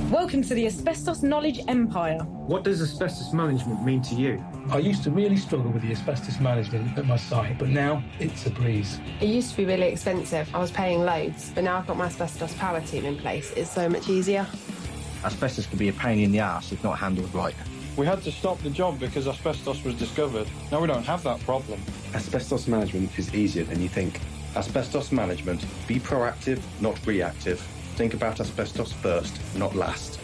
Welcome to the Asbestos Knowledge Empire. What does asbestos management mean to you? I used to really struggle with the asbestos management at my site, but now it's a breeze. It used to be really expensive. I was paying loads, but now I've got my asbestos power team in place. It's so much easier. Asbestos can be a pain in the arse if not handled right. We had to stop the job because asbestos was discovered. Now we don't have that problem. Asbestos management is easier than you think. Asbestos management, be proactive, not reactive. Think about asbestos first, not last.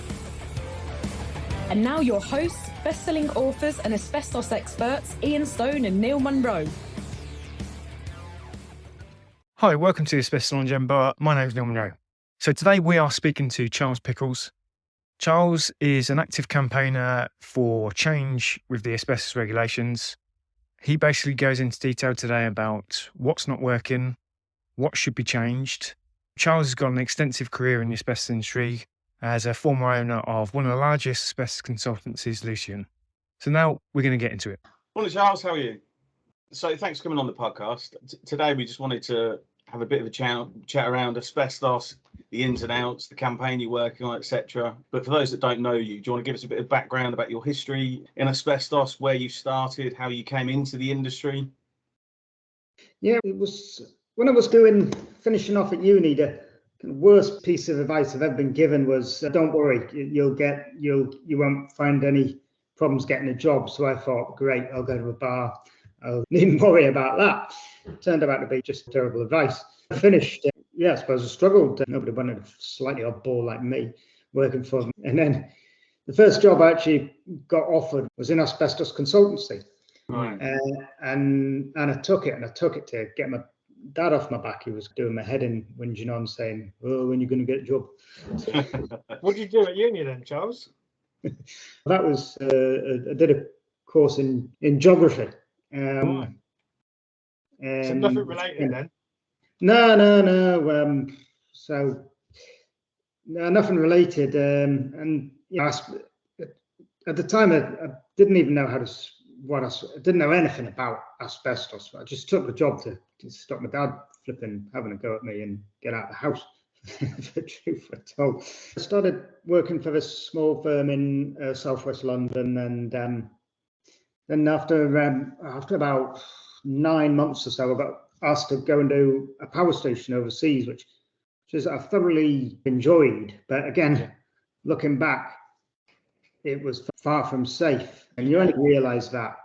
And now your hosts, best-selling authors and asbestos experts, Ian Stone and Neil Munro. Hi, welcome to the Asbestos Knowledge Empire. My name is Neil Munro. So today we are speaking to Charles Pickles. Charles is an active campaigner for change with the asbestos regulations. He basically goes into detail today about what's not working, what should be changed. Charles has got an extensive career in the asbestos industry as a former owner of one of the largest asbestos consultancies, Lucion. So now we're going to get into it. Morning, Charles. How are you? So thanks for coming on the podcast. Today we just wanted to have a bit of a chat around asbestos, the ins and outs, the campaign you're working on, etc. But for those that don't know you, do you want to give us a bit of background about your history in asbestos, where you started, how you came into the industry? Yeah, it was when I was finishing off at uni. The worst piece of advice I've ever been given was, "Don't worry, you won't find any problems getting a job." So I thought, great, I'll go to a bar. I needn't worry about that. It turned out to be just terrible advice. I finished. I suppose I struggled. Nobody wanted a slightly oddball like me working for them. And then the first job I actually got offered was in asbestos consultancy. Right. And I took it, to get my dad off my back. He was doing my head in, whinging on, saying, "Oh, when are you going to get a job?" What did you do at uni then, Charles? That was I did a course in geography. So nothing related then? No. So nothing related. And at the time, I didn't even know I didn't know anything about asbestos. I just took the job to stop my dad flipping having a go at me and get out of the house. For truth be told, I started working for this small firm in southwest London, and then after about 9 months or so, I got asked to go and do a power station overseas, which I thoroughly enjoyed. But again, looking back, it was far from safe. And you only realise that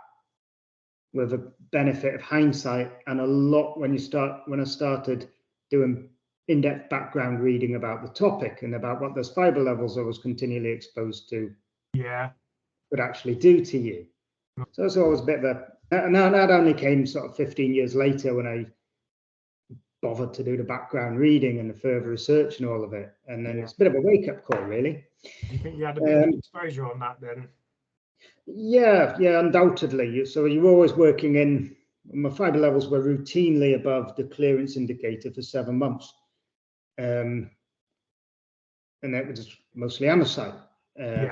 with the benefit of hindsight, and a lot when I started doing in-depth background reading about the topic and about what those fibre levels I was continually exposed to would actually do to you. So it's always a bit of a, and that only came sort of 15 years later when I bothered to do the background reading and the further research and all of it. And then it's a bit of a wake-up call, really. Do you think you had a bit of exposure on that then? Yeah, undoubtedly. So you're always working in, my fibre levels were routinely above the clearance indicator for 7 months. And that was mostly andesite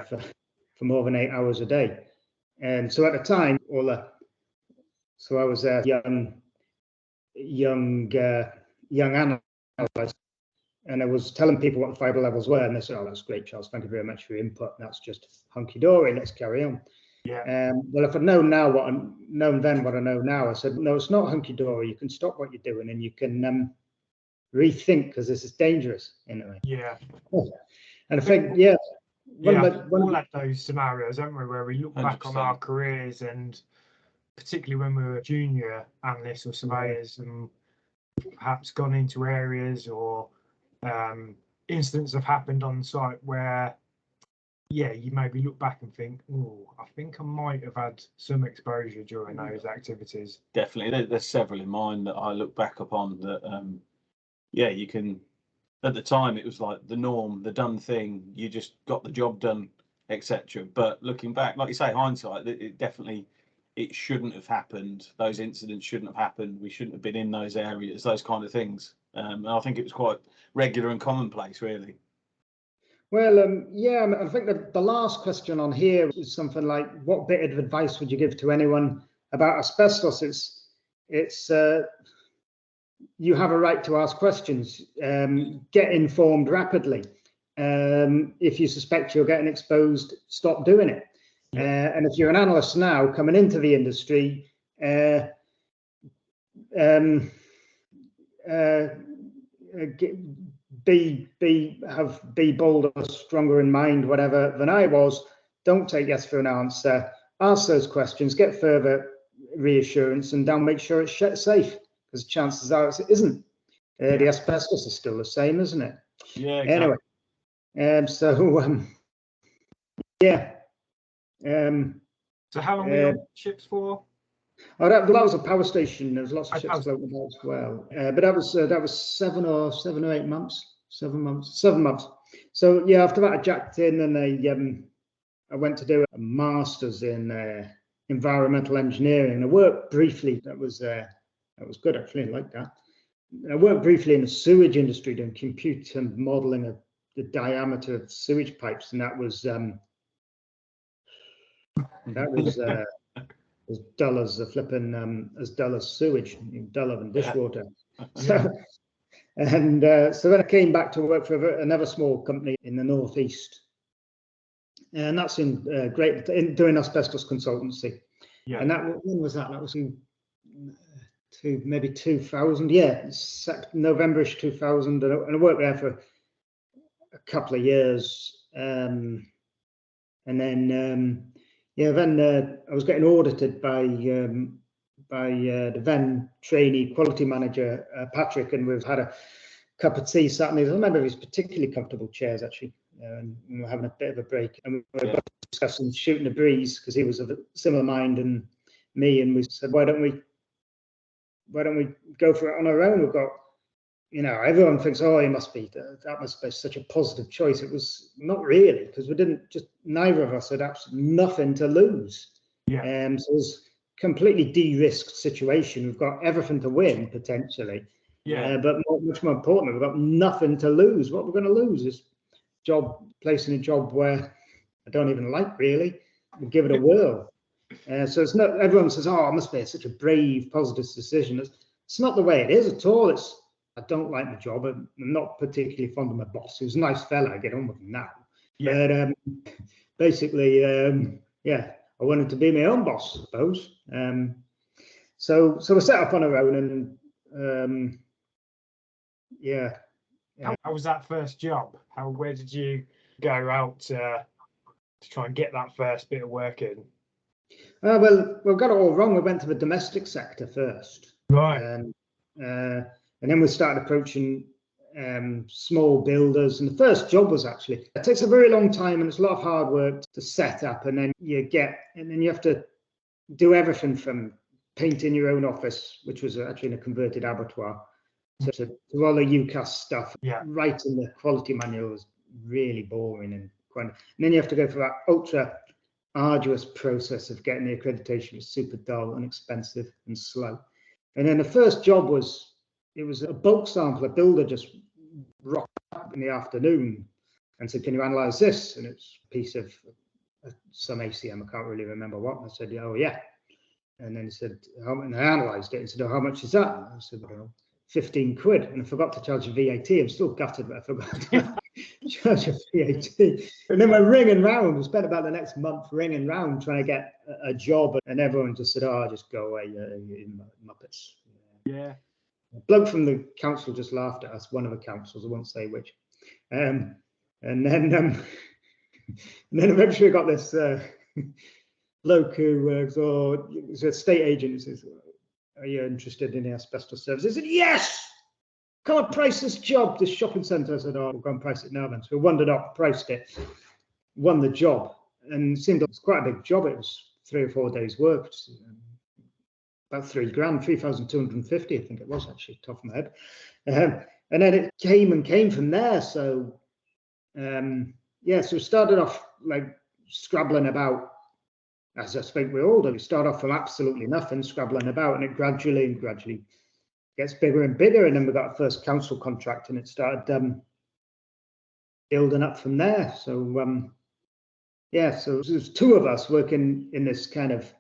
for more than 8 hours a day. And so at the time, so I was a young analyst, and I was telling people what the fibre levels were, and they said, "Oh, that's great, Charles. Thank you very much for your input. That's just hunky-dory. Let's carry on." Well, if I'd known then what I know now, I said, "No, it's not hunky-dory. You can stop what you're doing, and you can rethink, because this is dangerous in a way." And I think, all had those scenarios, haven't we, where we look back 100%. On our careers, and particularly when we were junior analysts or surveyors, and perhaps gone into areas or incidents have happened on site where, you maybe look back and think, "Oh, I think I might have had some exposure during those activities." Definitely, there's several in mind that I look back upon that. You can. At the time, it was like the norm, the done thing. You just got the job done, etc. But looking back, like you say, hindsight, it shouldn't have happened. Those incidents shouldn't have happened. We shouldn't have been in those areas, those kind of things. And I think it was quite regular and commonplace, really. Well, I think that the last question on here is something like, what bit of advice would you give to anyone about asbestos? It's you have a right to ask questions, get informed rapidly. if you suspect you're getting exposed, stop doing it. And if you're an analyst now coming into the industry, be bolder, stronger in mind, whatever, than I was. Don't take yes for an answer. Ask those questions, get further reassurance, and then make sure it's safe, because chances are it isn't. The asbestos is still the same, isn't it? Yeah, exactly. Anyway, so how long were you on ships for? Oh, that was a power station. There was lots of ships floating about as well. But that was 7 or 8 months. 7 months. 7 months. So yeah, after that I jacked in, and I went to do a master's in environmental engineering. And I worked briefly. That was good actually. I liked that. I worked briefly in the sewage industry doing computer modelling of the diameter of sewage pipes, and that was as dull as the flipping as dull as sewage, duller than dishwater. So then I came back to work for another small company in the northeast, and that's in doing asbestos consultancy. Yeah. And when was that? That was in maybe 2000. Yeah, Novemberish 2000, and I worked there for a couple of years, and then. Then I was getting audited by the then trainee quality manager, Patrick, and we've had a cup of tea, sat in these. I remember these particularly comfortable chairs, actually, and we were having a bit of a break, and we were both discussing shooting a breeze, because he was of a similar mind and me, and we said, why don't we go for it on our own? We've got, everyone thinks, oh, that must be such a positive choice. It was not really, because neither of us had absolutely nothing to lose. Yeah. So it was a completely de-risked situation. We've got everything to win potentially. Yeah. But much more importantly, we've got nothing to lose. What we're going to lose is placing a job where I don't even like, really. We'll give it a whirl. So it's not. Everyone says, oh, it must be such a brave, positive decision. It's not the way it is at all. I don't like my job. I'm not particularly fond of my boss, who's a nice fella. I get on with him now. Yeah. But basically, I wanted to be my own boss, I suppose. So we set up on our own, and How was that first job? Where did you go out to try and get that first bit of work in? Well, we got it all wrong. We went to the domestic sector first. Right. And then we started approaching small builders. And the first job was it takes a very long time, and it's a lot of hard work to set up. And then you have to do everything from painting your own office, which was actually in a converted abattoir, to all the UCAS stuff. Yeah. Writing the quality manual was really boring and then you have to go through that ultra arduous process of getting the accreditation. It's super dull and expensive and slow. And then the first job was a bulk sample. A builder just rocked up in the afternoon and said, can you analyze this? And it's a piece of some ACM, I can't really remember what. And I said, oh yeah. And then he said, and I analysed it and said, oh, how much is that? And I said, well, 15 quid. And I forgot to charge a VAT. I'm still gutted, but I forgot to charge a VAT. And then we're ringing round. We spent about the next month ringing round trying to get a job. And everyone just said, oh, just go away, you Muppets. Yeah. A bloke from the council just laughed at us, one of the councils, I won't say which. And then eventually got this bloke who was a estate agent who says, are you interested in the asbestos service? I said, yes! Come and price this job, this shopping centre. I said, oh, we'll go and price it now then. So we wandered up, priced it, won the job. And it seemed like it was quite a big job. It was 3 or 4 days' work. About 3 grand, 3,250, I think it was, actually, top of my head. And then it came from there. So, so we started off like scrabbling about, as I think we all do. We start off from absolutely nothing, scrabbling about, and it gradually gets bigger and bigger. And then we got our first council contract, and it started building up from there. So, so there's 2 of us working in this kind of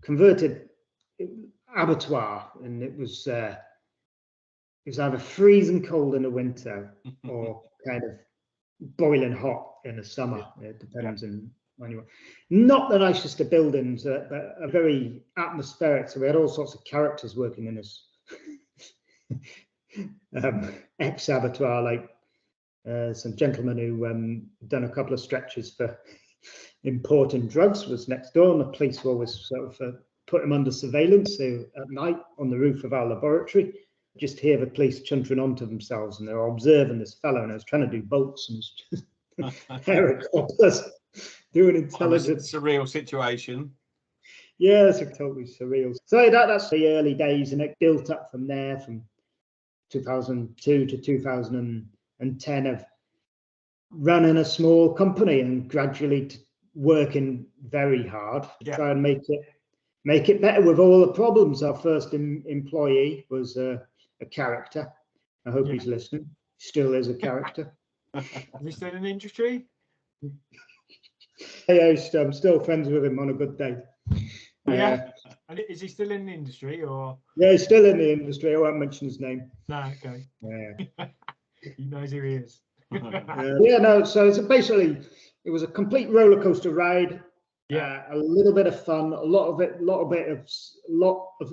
converted abattoir, and it was it was either freezing cold in the winter or kind of boiling hot in the summer. It depends on when you. Not the nicest of buildings, but a very atmospheric. So we had all sorts of characters working in this ex-abattoir, like some gentleman who done a couple of stretches for importing drugs was next door, and the police were always sort of put him under surveillance. So at night on the roof of our laboratory, just hear the police chuntering onto themselves, and they're observing this fellow, and I was trying to do bolts and just helicopters doing intelligence. Surreal situation. Yeah, it's totally surreal. So that's the early days, and it built up from there, from 2002 to 2010 of running a small company and gradually working very hard to try and make it better with all the problems. Our first employee was a character. I hope he's listening. Still is a character. Is he still in the industry? Yeah, I'm still friends with him on a good day. Yeah. And is he still in the industry, or? Yeah, he's still in the industry. I won't mention his name. No, okay. Yeah. He knows who he is. So it's basically, it was a complete roller coaster ride. Yeah, a little bit of fun, a lot of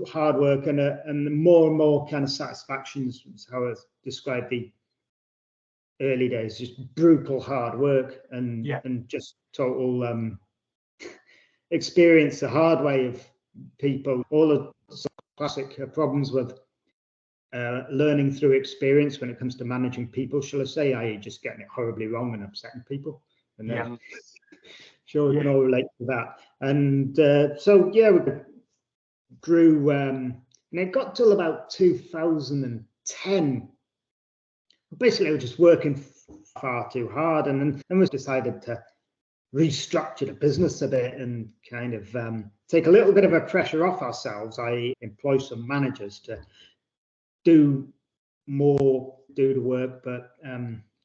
hard work, and more kind of satisfactions. Is how I describe the early days. Just brutal hard work and just total experience the hard way of people. All the classic problems with learning through experience when it comes to managing people, shall I say, i.e. just getting it horribly wrong and upsetting people. And sure, we can all relate to that. And we grew, and it got till about 2010. Basically, we were just working far too hard, and then we decided to restructure the business a bit and kind of take a little bit of a pressure off ourselves. I employ some managers to do the work, but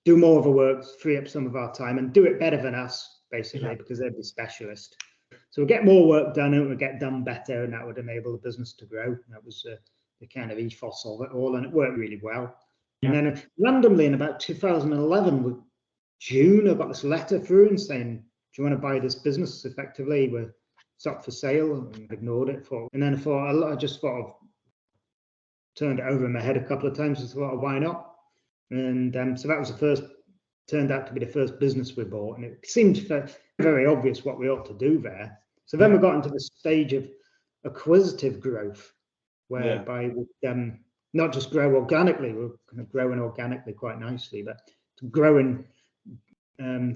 do more of the work, free up some of our time, and do it better than us, basically, because they're the specialist. So we'll get more work done, and we'll get done better, and that would enable the business to grow. That was the kind of ethos of it all, and it worked really well. And then randomly in about 2011, with June, I got this letter through and saying, do you want to buy this business? Effectively, it's up for sale, and ignored it. And then I just sort of turned it over in my head a couple of times and thought, why not? And so that was turned out to be the first business we bought, and it seemed very obvious what we ought to do there. So then we got into the stage of acquisitive growth, whereby we not just grow organically, we're kind of growing organically quite nicely, but growing seeing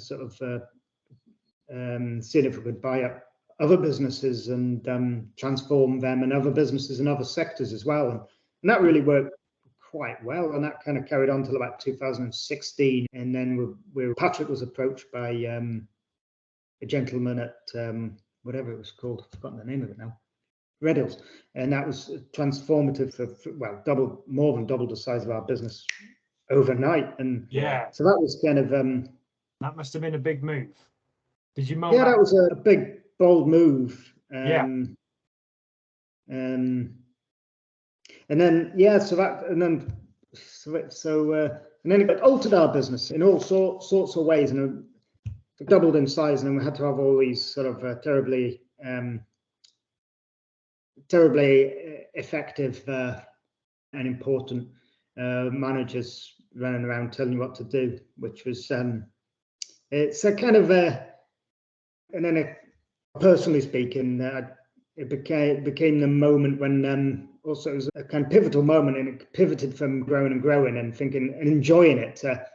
if we could buy up other businesses and transform them and other businesses in other sectors as well. And that really worked quite well, and that kind of carried on till about 2016. And then Patrick was approached by a gentleman at whatever it was called, I've forgotten the name of it now, Red Hills, and that was transformative for more than double the size of our business overnight. And so that was kind of that must have been a big move. Did you? That was a big bold move. And then it altered our business in all sorts of ways, and it doubled in size, and then we had to have all these sort of terribly effective and important managers running around telling you what to do, which was it's a kind of and then personally speaking, it became the moment when also it was a kind of pivotal moment, and it pivoted from growing and thinking and enjoying it to,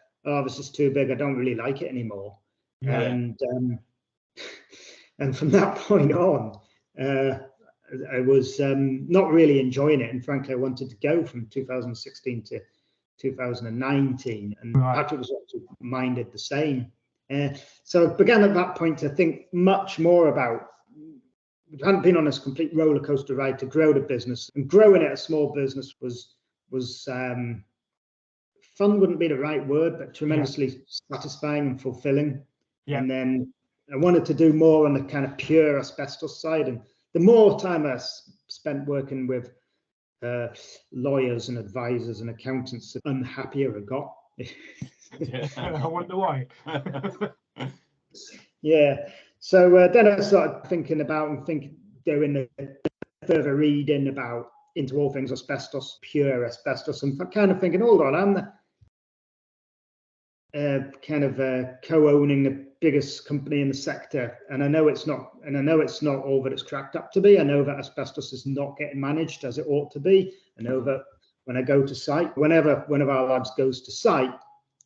this is too big, I don't really like it anymore. And from that point on, I was not really enjoying it, and frankly I wanted to go from 2016 to 2019, and Patrick was also minded the same. So I began at that point to think much more about, we hadn't been on this complete roller coaster ride to grow the business, and growing it a small business was fun wouldn't be the right word, but tremendously satisfying and fulfilling. And then I wanted to do more on the kind of pure asbestos side, and the more time I spent working with lawyers and advisors and accountants the unhappier I got. I wonder why. Yeah. So then I started thinking about doing further reading into all things asbestos, pure asbestos, and kind of thinking, hold on, I'm co-owning the biggest company in the sector, and I know it's not all that it's cracked up to be. I know that asbestos is not getting managed as it ought to be. I know that when I go to site, whenever one of our lads goes to site,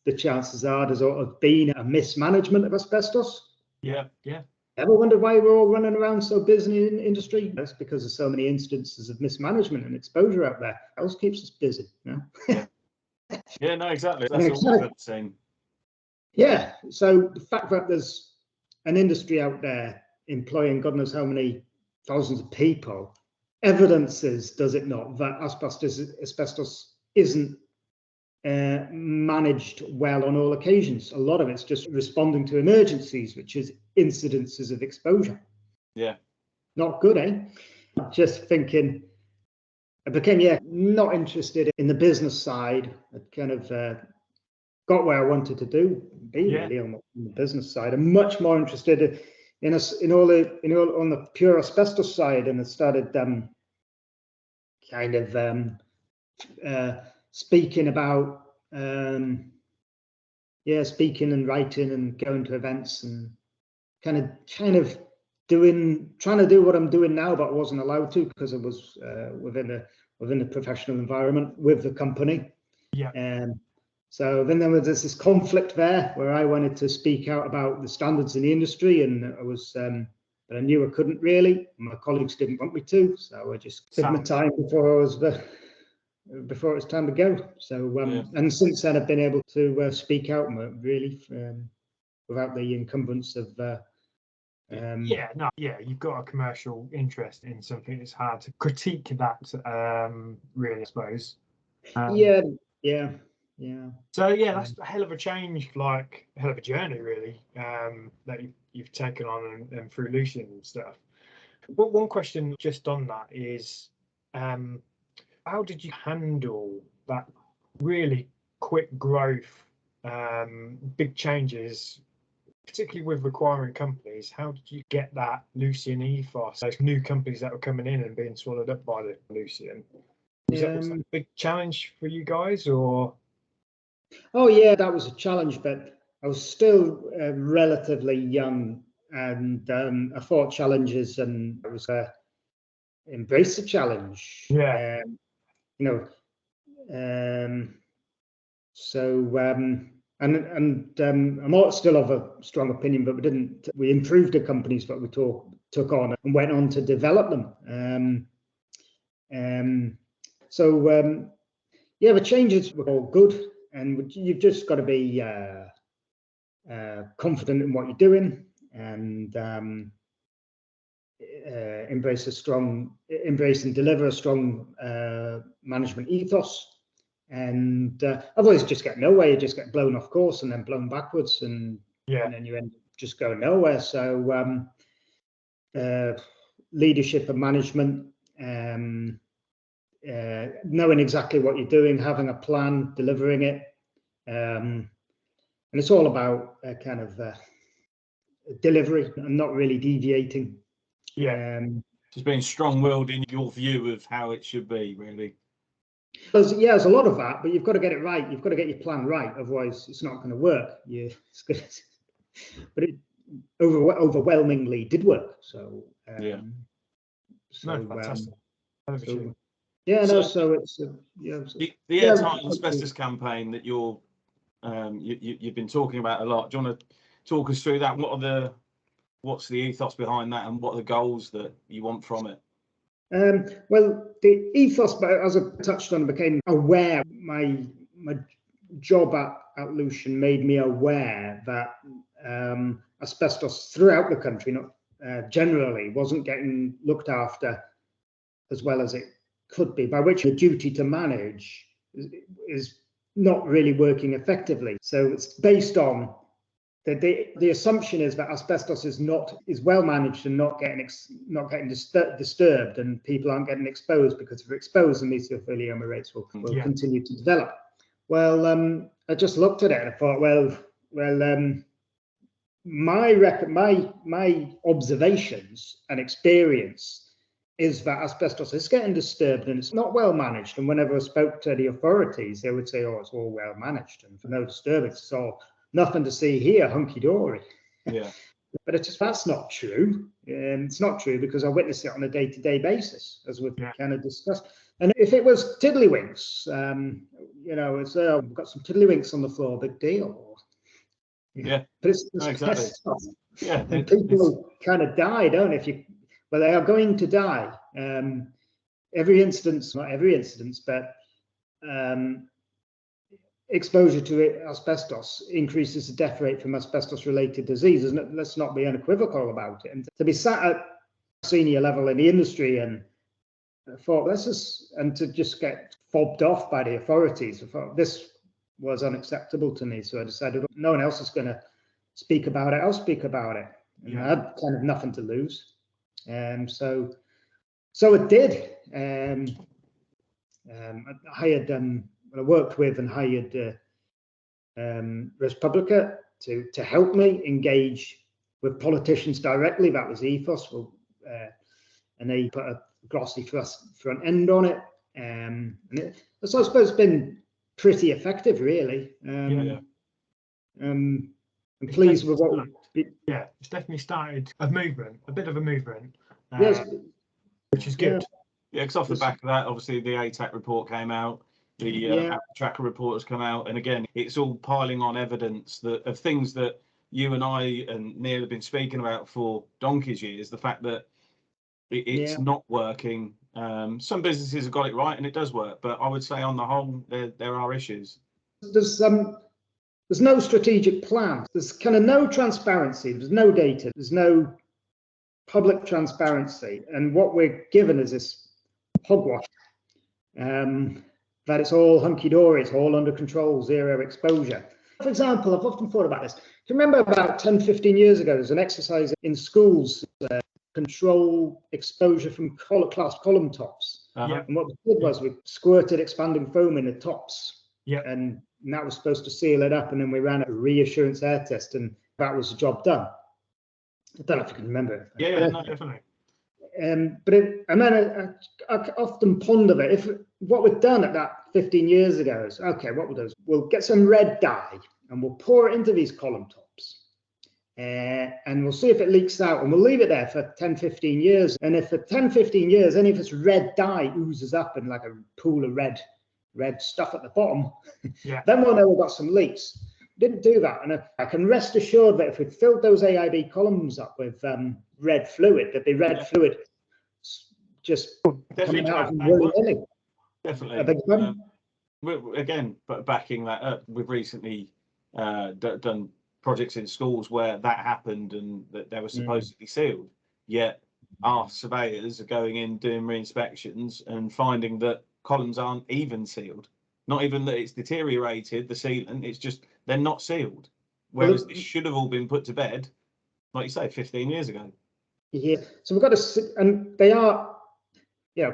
the chances are there's sort of been a mismanagement of asbestos. Yeah. Ever wondered why we're all running around so busy in industry? That's because there's so many instances of mismanagement and exposure out there. That always keeps us busy, you know? Yeah, no, exactly. That's all we've seen. Yeah. So the fact that there's an industry out there employing God knows how many thousands of people evidences, does it not, that asbestos isn't managed well on all occasions. A lot of it's just responding to emergencies, which is incidences of exposure. Yeah. Not good, eh? Just thinking, I became, not interested in the business side. I kind of got where I wanted to be really on the business side. I'm much more interested on the pure asbestos side, and I started speaking about speaking and writing and going to events and kind of trying to do what I'm doing now, but I wasn't allowed to because I was within the professional environment with the company. So then there was this conflict there where I wanted to speak out about the standards in the industry, and but I knew I couldn't really. My colleagues didn't want me to, so I just did my time before it was time to go. So and since then I've been able to speak out really without the encumbrance of you've got a commercial interest in something. It's hard to critique that really, I suppose. So that's a hell of a change, like a hell of a journey really, that you've taken on and through Lucion and stuff. But one question just on that is, how did you handle that really quick growth, big changes, particularly with acquiring companies? How did you get that Lucion ethos, those new companies that were coming in and being swallowed up by the Lucion? Was that a big challenge for you guys, or? Oh yeah, that was a challenge, but I was still relatively young, and I fought challenges, and I was embrace the challenge. I'm still of a strong opinion, but we improved the companies that we took on and went on to develop them. The changes were all good, and you've just got to be confident in what you're doing, and embrace and deliver a strong management ethos. And otherwise you just get nowhere. You just get blown off course and then blown backwards, and then you end up just going nowhere. So leadership and management, knowing exactly what you're doing, having a plan, delivering it, and it's all about delivery and not really deviating. Just being strong-willed in your view of how it should be, really. There's a lot of that, but you've got to get it right. You've got to get your plan right, otherwise it's not going to work. But it overwhelmingly did work. So fantastic. The Airtight asbestos campaign that you've been talking about a lot. Do you want to talk us through that? What's the ethos behind that, and what are the goals that you want from it? Well, the ethos, as I touched on, became aware. My job at Lucion made me aware that asbestos throughout the country, not generally, wasn't getting looked after as well as it could be, by which the duty to manage is not really working effectively. So it's based on the assumption is that asbestos is well managed and not getting disturbed, and people aren't getting exposed, because if they're exposed, the mesothelioma rates will continue to develop. Well, I just looked at it and I thought, my observations and experience is that asbestos is getting disturbed and it's not well managed. And whenever I spoke to the authorities, they would say, "Oh, it's all well managed and for no disturbance, it's all nothing to see here, hunky dory." Yeah. But that's not true. It's not true, because I witness it on a day-to-day basis, as we've kind of discussed. And if it was tiddlywinks, it's we've got some tiddlywinks on the floor, big deal. Yeah. But it's exactly. Yeah. And people kind of die, don't they? They are going to die. Not every instance, but exposure to asbestos increases the death rate from asbestos-related diseases. Let's not be unequivocal about it. And to be sat at senior level in the industry and thought to just get fobbed off by the authorities, I thought this was unacceptable to me. So I decided, no one else is going to speak about it, I'll speak about it. And I had kind of nothing to lose. So it did. I worked with and hired Res Publica to help me engage with politicians directly. That was ethos. And they put a glossy front end on it. So I suppose it's been pretty effective, really. I'm pleased with what. It's definitely started a bit of a movement, yes, which is good. Yeah, because off the back of that, obviously the Airtight report came out, the tracker report has come out, and again, it's all piling on evidence of things that you and I and Neil have been speaking about for donkey's years. The fact that it's not working. Some businesses have got it right, and it does work, but I would say on the whole, there are issues. There's no strategic plan. There's kind of no transparency. There's no data. There's no public transparency. And what we're given is this hogwash, that it's all hunky-dory, it's all under control, zero exposure. For example, I've often thought about this. Do you remember about 10, 15 years ago, there's an exercise in schools, control exposure from glass column tops. And what we did was we squirted expanding foam in the tops. And that was supposed to seal it up, and then we ran a reassurance air test, and that was the job done. I don't know if you can remember. No, definitely. I often ponder that if what we've done at that 15 years ago is, okay, what we'll do is we'll get some red dye and we'll pour it into these column tops, and we'll see if it leaks out, and we'll leave it there for 10, 15 years. And if for 10, 15 years, any of this red dye oozes up in like a pool of red stuff at the bottom, then we'll know we've got some leaks. Didn't do that, and I can rest assured that if we filled those AIB columns up with red fluid, there'd be red fluid just coming out of them willy-nilly. Definitely. Again, but backing that up, we've recently done projects in schools where that happened and that they were supposedly sealed. Yet our surveyors are going in doing re-inspections and finding that columns aren't even sealed. Not even that it's deteriorated, the sealant, it's just they're not sealed. Whereas it should have all been put to bed, like you say, 15 years ago. Yeah, so we've got to, and they are,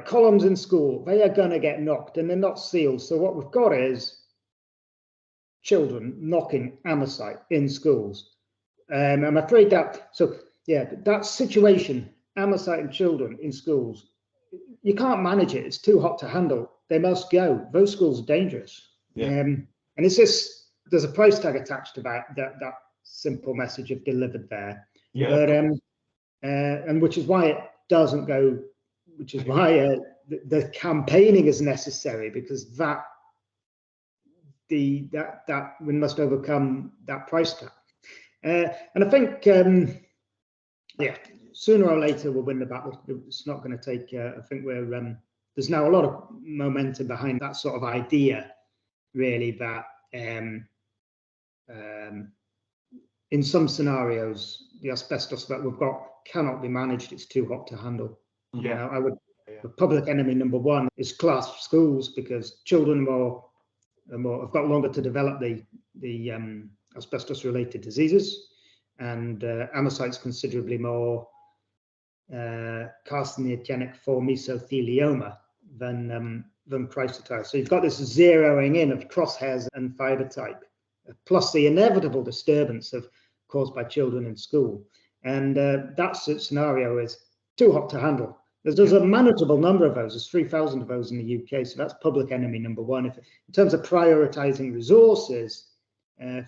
columns in school, they are going to get knocked and they're not sealed. So what we've got is children knocking amosite in schools. I'm afraid that situation, amosite in children in schools, you can't manage it. It's too hot to handle. They must go. Those schools are dangerous. And it's just, there's a price tag attached to that simple message of delivered there. But, and which is why it doesn't go, which is why the campaigning is necessary, because that we must overcome that price tag. And I think, sooner or later we'll win the battle. It's not going to take. I think there's now a lot of momentum behind that sort of idea, really. That in some scenarios, the asbestos that we've got cannot be managed. It's too hot to handle. I would. The public enemy number one is class schools, because children have got longer to develop the asbestos-related diseases, and amosite's considerably more carcinogenic for mesothelioma than chrysotile. So you've got this zeroing in of crosshairs and fibre type, plus the inevitable disturbance caused by children in school. And that scenario is too hot to handle. There's a manageable number of those. There's 3,000 of those in the UK. So that's public enemy number one. In terms of prioritising resources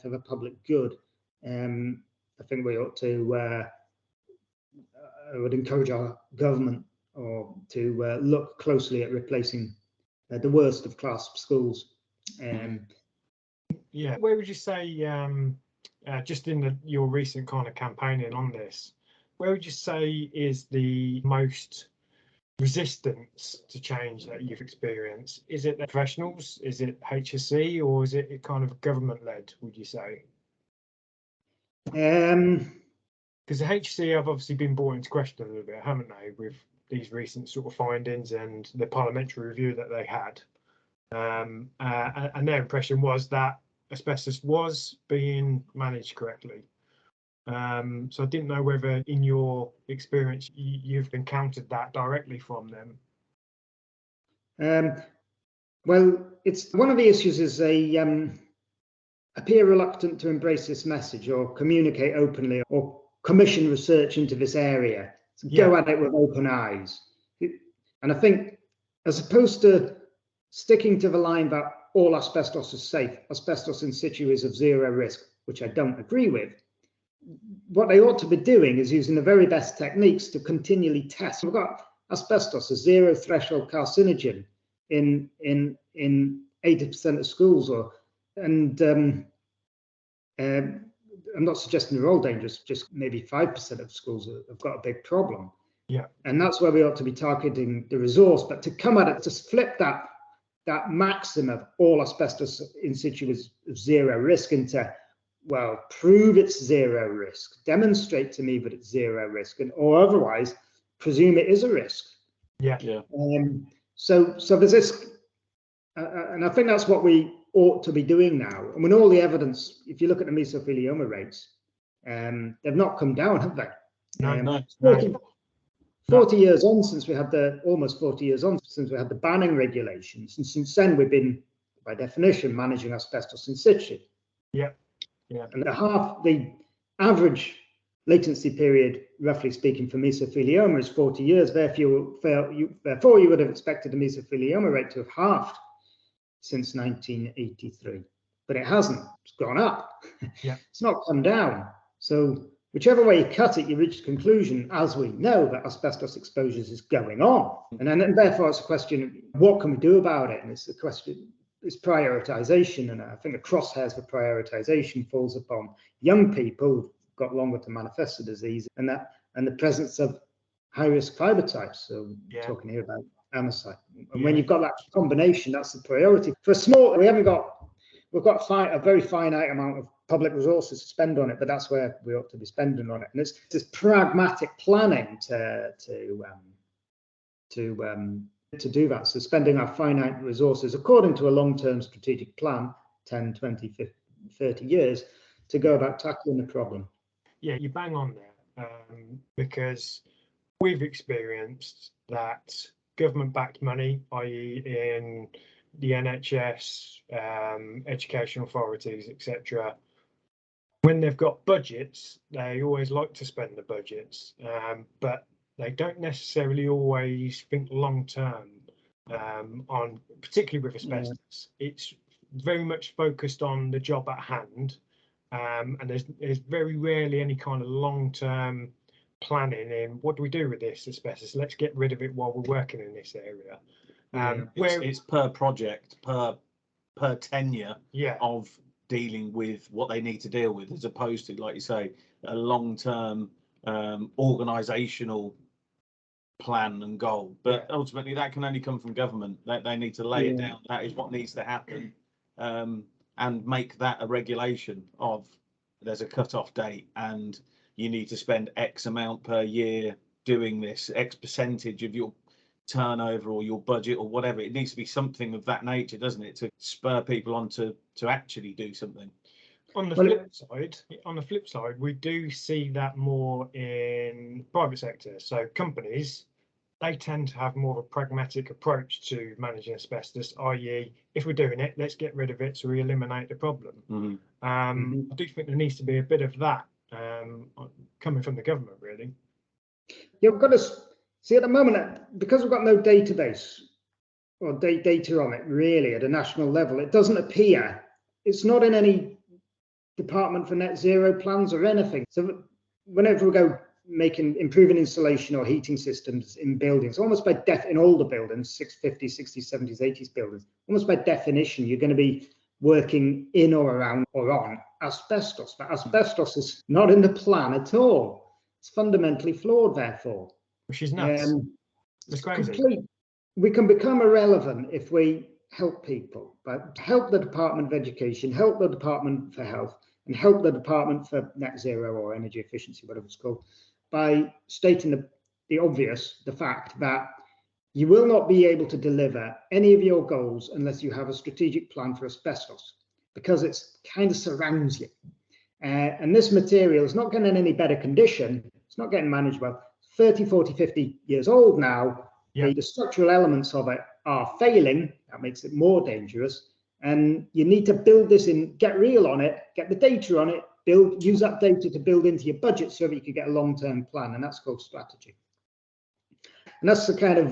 for the public good, I think we ought to, I would encourage our government to look closely at replacing the worst of class schools. Yeah, where would you say, just in your recent kind of campaigning on this, where would you say is the most resistance to change that you've experienced? Is it the professionals? Is it HSE, or is it kind of government-led, would you say? Because the HSE have obviously been brought into question a little bit, haven't they, with these recent sort of findings and the parliamentary review that they had. And their impression was that asbestos was being managed correctly. So I didn't know whether in your experience you've encountered that directly from them. Well, it's one of the issues is they appear reluctant to embrace this message or communicate openly or commission research into this area. So go at it with open eyes. And I think as opposed to sticking to the line that all asbestos is safe, asbestos in situ is of zero risk, which I don't agree with, what they ought to be doing is using the very best techniques to continually test. We've got asbestos, a zero threshold carcinogen in 80% of schools, I'm not suggesting they're all dangerous, just maybe 5% of schools have got a big problem. Yeah. And that's where we ought to be targeting the resource. But to come at it, to flip that maxim of all asbestos in situ is zero risk into, well, prove it's zero risk, demonstrate to me that it's zero risk, or otherwise presume it is a risk. Yeah. So there's this, and I think that's what we ought to be doing now. I mean, all the evidence, if you look at the mesothelioma rates, they've not come down, have they? No. 40 years on since we had almost 40 years on since we had the banning regulations, and since then we've been, by definition, managing asbestos in situ. Yeah. And the average latency latency period, roughly speaking, for mesothelioma is 40 years. Therefore, you would have expected the mesothelioma rate to have halved since 1983, but it hasn't. It's gone up. Yeah. It's not come down. So whichever way you cut it, you reach the conclusion, as we know, that asbestos exposures is going on. And therefore, it's a question of what can we do about it? And it's a question, it's prioritization. And I think the crosshairs for prioritization falls upon young people who've got longer to manifest the disease, and the presence of high-risk fiber types. So we're talking here about amosite. And when you've got that combination, that's the priority. For small, we've got a very finite amount of public resources to spend on it, but that's where we ought to be spending on it. And it's this pragmatic planning to do that. So spending our finite resources according to a long-term strategic plan, 10, 20, 50, 30 years, to go about tackling the problem. Yeah, you bang on there, because we've experienced that government-backed money, i.e. in the NHS, education authorities, etc., when they've got budgets, they always like to spend the budgets, but they don't necessarily always think long-term on, particularly with asbestos. It's very much focused on the job at hand, and there's very rarely any kind of long-term planning in what do we do with this asbestos? Let's get rid of it while we're working in this area. It's per project, per tenure of dealing with what they need to deal with, as opposed to, like you say, a long-term organisational plan and goal. But ultimately, that can only come from government. That they need to lay it down. That is what needs to happen, and make that a regulation of there's a cut-off date and you need to spend X amount per year doing this, X percentage of your turnover or your budget or whatever. It needs to be something of that nature, doesn't it, to spur people on to actually do something. On the flip side, we do see that more in private sector. So companies, they tend to have more of a pragmatic approach to managing asbestos, i.e., if we're doing it, let's get rid of it so we eliminate the problem. I do think there needs to be a bit of that coming from the government, really. Yeah, we've got to see at the moment, because we've got no database or data on it really at a national level, it doesn't appear, it's not in any department for net zero plans or anything. So whenever we go improving insulation or heating systems in buildings, almost by in older buildings, 50s, 60s, 70s, 80s buildings, almost by definition, you're going to be working in or around or on asbestos. But asbestos is not in the plan at all. It's fundamentally flawed, therefore. Which is nuts. It's crazy. We can become irrelevant if we help people, but help the Department of Education, help the Department for Health, and help the Department for Net Zero or Energy Efficiency, whatever it's called, by stating the obvious, the fact that you will not be able to deliver any of your goals unless you have a strategic plan for asbestos, because it's kind of surrounds you. And this material is not getting in any better condition. It's not getting managed well. 30, 40, 50 years old now. Yeah. The structural elements of it are failing. That makes it more dangerous. And you need to build this in, get real on it, get the data on it, use that data to build into your budget so that you can get a long-term plan. And that's called strategy. And that's the kind of,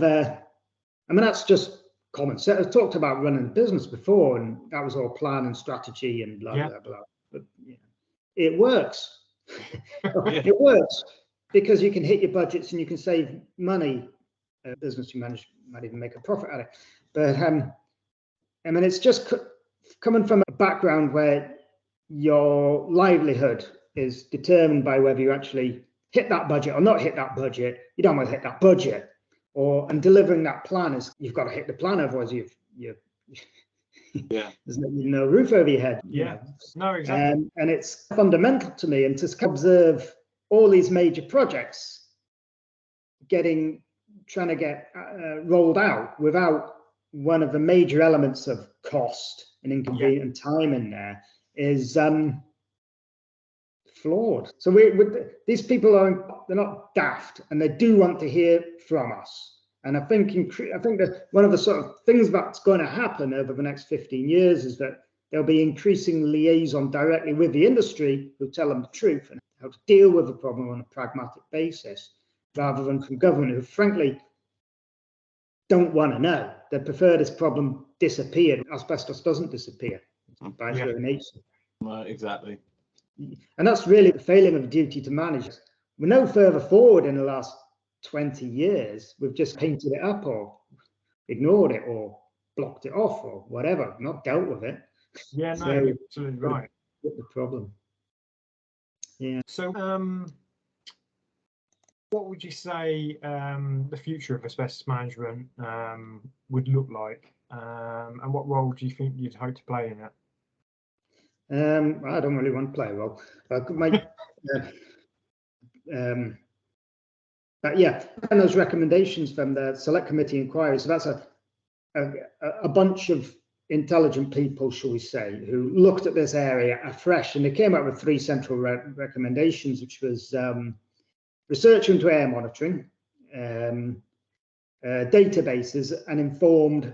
that's just common sense. I've talked about running a business before, and that was all plan and strategy and blah, blah, blah. But it works. It works because you can hit your budgets and you can save money. Business you manage might even make a profit at it. But it's just coming from a background where your livelihood is determined by whether you actually hit that budget or not hit that budget. You don't want to hit that budget, and delivering that plan is, you've got to hit the plan, otherwise there's no roof over your head. Yeah, no, exactly. And it's fundamental to me, and to observe all these major projects trying to get rolled out without one of the major elements of cost and inconvenience and time in there is flawed. So these people they're not daft, and they do want to hear from us. And I think that one of the sort of things that's going to happen over the next 15 years is that there'll be increasing liaison directly with the industry who tell them the truth and how to deal with the problem on a pragmatic basis, rather than from government who frankly don't want to know. They prefer this problem disappear. Asbestos doesn't disappear by its very nature. Right, exactly. And that's really the failing of the duty to manage. We're no further forward in the last 20 years. We've just painted it up or ignored it or blocked it off or whatever, not dealt with it. Yeah, no, you're absolutely right. The problem. Yeah. So, what would you say the future of asbestos management would look like, and what role do you think you'd hope to play in it? I don't really want to play a role. I could make, but yeah, and those recommendations from the select committee inquiry. So that's a bunch of intelligent people, shall we say, who looked at this area afresh, and they came up with 3 central recommendations, which was research into air monitoring, databases, and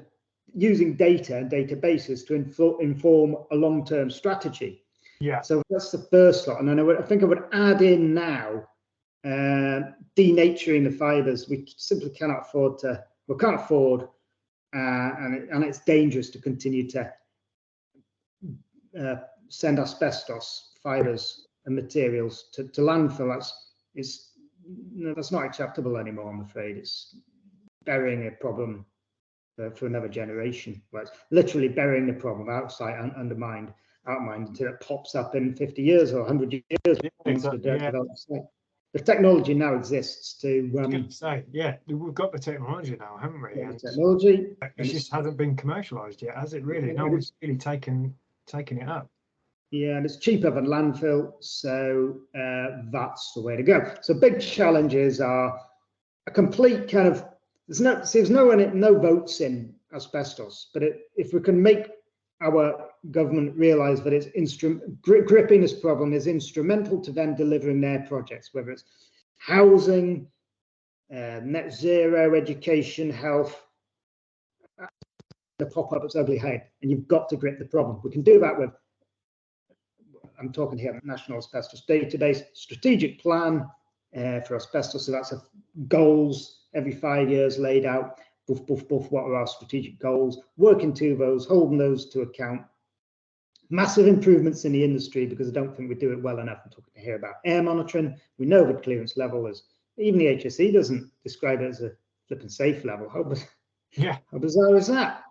using data and databases to inform a long-term strategy. Yeah. So that's the first lot, and then I think I would add in now denaturing the fibres. We simply cannot afford to. We can't afford, and it's dangerous to continue to send asbestos fibres and materials to landfill. That's not acceptable anymore, I'm afraid. It's burying a problem for another generation. Well, it's literally burying the problem outside, undermined, outmined, until it pops up in 50 years or 100 years. Exactly, The technology now exists to. We've got the technology now, haven't we? Yeah, technology. It just hasn't been commercialised yet, has it? Really, no one's really taken it up. Yeah, and it's cheaper than landfill, so that's the way to go. So big challenges are a complete kind of there's no votes in asbestos, but if we can make our government realise that it's gripping this problem is instrumental to them delivering their projects, whether it's housing, net zero, education, health. The pop up its ugly head, and you've got to grip the problem. We can do that with, I'm talking here, National Asbestos Database, strategic plan for asbestos. So that's goals every 5 years laid out. What are our strategic goals? Working to those, holding those to account. Massive improvements in the industry, because I don't think we do it well enough. I'm talking here about air monitoring. We know the clearance level is, even the HSE doesn't describe it as a flipping safe level. How bizarre is that?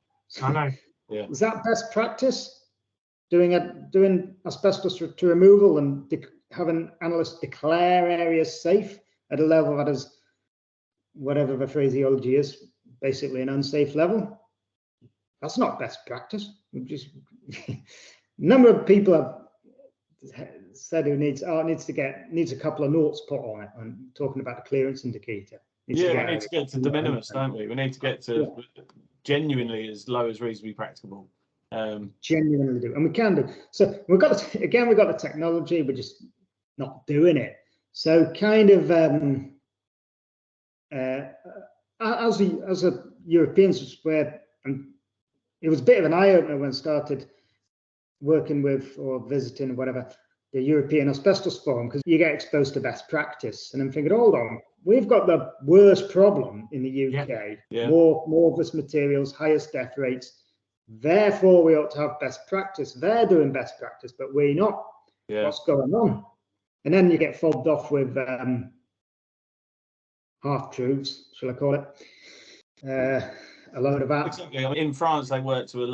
I know. Yeah. Is that best practice? Doing asbestos to removal and having analysts declare areas safe at a level that is, whatever the phraseology is, basically an unsafe level? That's not best practice. Just number of people have said who needs a couple of notes put on it. I'm talking about the clearance indicator. We need to get to de minimis, don't we? We need to get to genuinely as low as reasonably practicable. Genuinely do, and we can do. So we've got the technology, we're just not doing it. So kind of as a Europeans, where it was a bit of an eye opener when I started working with or visiting or whatever the European Asbestos Forum, because you get exposed to best practice, and I'm thinking, hold on, we've got the worst problem in the UK. More of this materials, highest death rates. Therefore, we ought to have best practice. They're doing best practice, but we're not. What's going on? And then you get fobbed off with half truths, shall I call it? A load of that. Exactly. I mean, in France, they work to a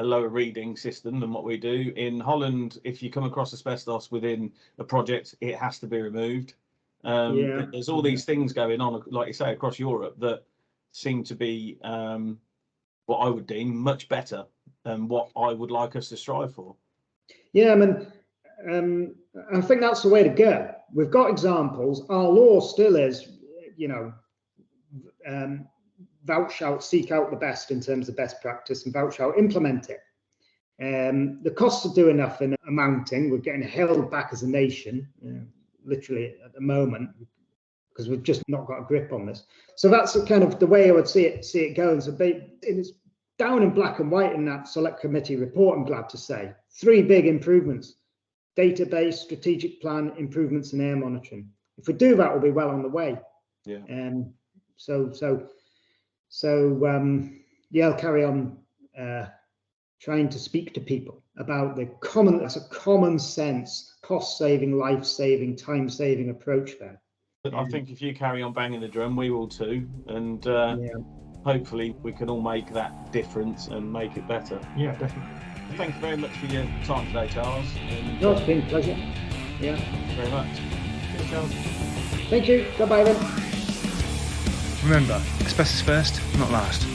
lower reading system than what we do. In Holland, if you come across asbestos within a project, it has to be removed. There's all these things going on, like you say, across Europe that seem to be what I would deem much better than what I would like us to strive for. Yeah, I mean, I think that's the way to go. We've got examples. Our law still is, vouch out, seek out the best in terms of best practice, and vouch out, implement it. The costs of doing nothing are mounting. We're getting held back as a nation, literally at the moment, because we've just not got a grip on this. So that's kind of the way I would see it going. So it's down in black and white in that select committee report, I'm glad to say. 3 big improvements: database, strategic plan, improvements in air monitoring. If we do that, we'll be well on the way. I'll carry on trying to speak to people about that's a common sense, cost-saving, life-saving, time-saving approach there. But I think if you carry on banging the drum, we will too, and hopefully we can all make that difference and make it better. Yeah, definitely. Thank you very much for your time today, Charles. And, no, it's been a pleasure. Yeah. Thank you very much. Cheers, Charles. Thank you. Bye-bye then. Remember, asbestos first, not last.